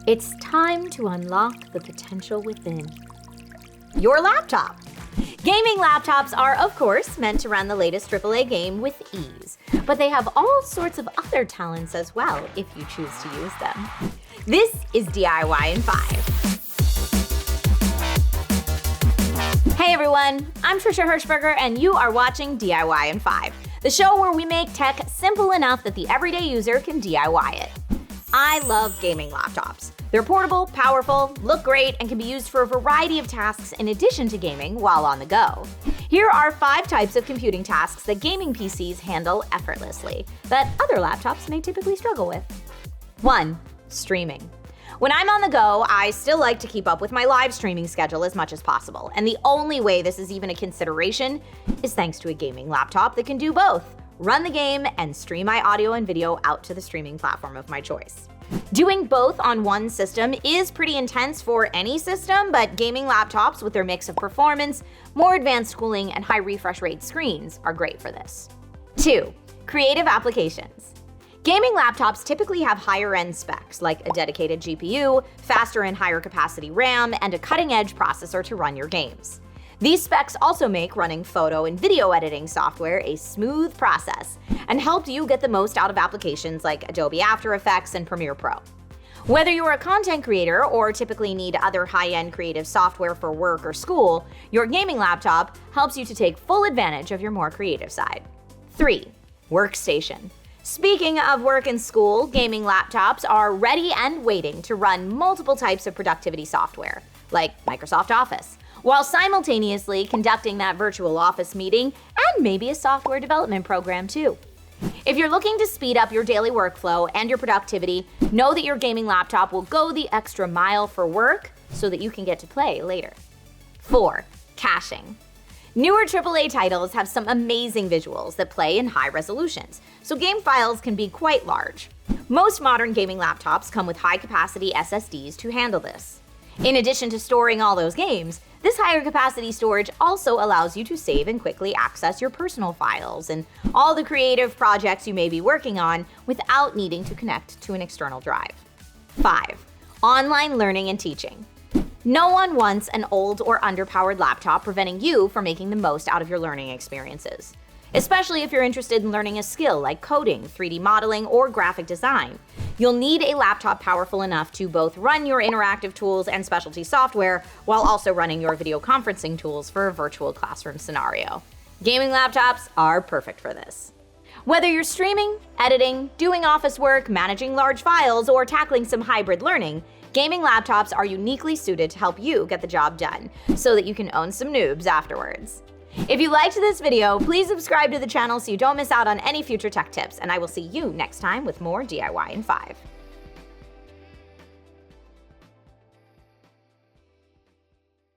It's time to unlock the potential within. Your laptop. Gaming laptops are, of course, meant to run the latest AAA game with ease, but they have all sorts of other talents as well if you choose to use them. This is DIY in 5. Hey everyone, I'm Trisha Hirschberger and you are watching DIY in 5, the show where we make tech simple enough that the everyday user can DIY it. I love gaming laptops. They're portable, powerful, look great, and can be used for a variety of tasks in addition to gaming while on the go. Here are 5 types of computing tasks that gaming PCs handle effortlessly that other laptops may typically struggle with. 1. Streaming. When I'm on the go, I still like to keep up with my live streaming schedule as much as possible, and the only way this is even a consideration is thanks to a gaming laptop that can do both: run the game and stream my audio and video out to the streaming platform of my choice. Doing both on one system is pretty intense for any system, but gaming laptops with their mix of performance, more advanced cooling, and high refresh rate screens are great for this. 2. Creative applications. Gaming laptops typically have higher-end specs like a dedicated GPU, faster and higher capacity RAM, and a cutting-edge processor to run your games. These specs also make running photo and video editing software a smooth process and help you get the most out of applications like Adobe After Effects and Premiere Pro. Whether you're a content creator or typically need other high-end creative software for work or school, your gaming laptop helps you to take full advantage of your more creative side. 3. Workstation. Speaking of work and school, gaming laptops are ready and waiting to run multiple types of productivity software, like Microsoft Office, while simultaneously conducting that virtual office meeting and maybe a software development program too. If you're looking to speed up your daily workflow and your productivity, know that your gaming laptop will go the extra mile for work so that you can get to play later. 4. Caching. Newer AAA titles have some amazing visuals that play in high resolutions, so game files can be quite large. Most modern gaming laptops come with high-capacity SSDs to handle this. In addition to storing all those games, this higher capacity storage also allows you to save and quickly access your personal files and all the creative projects you may be working on without needing to connect to an external drive. 5. Online learning and teaching. No one wants an old or underpowered laptop preventing you from making the most out of your learning experiences. Especially if you're interested in learning a skill like coding, 3D modeling, or graphic design. You'll need a laptop powerful enough to both run your interactive tools and specialty software while also running your video conferencing tools for a virtual classroom scenario. Gaming laptops are perfect for this. Whether you're streaming, editing, doing office work, managing large files, or tackling some hybrid learning, gaming laptops are uniquely suited to help you get the job done so that you can own some noobs afterwards. If you liked this video, please subscribe to the channel so you don't miss out on any future tech tips, and I will see you next time with more DIY in 5.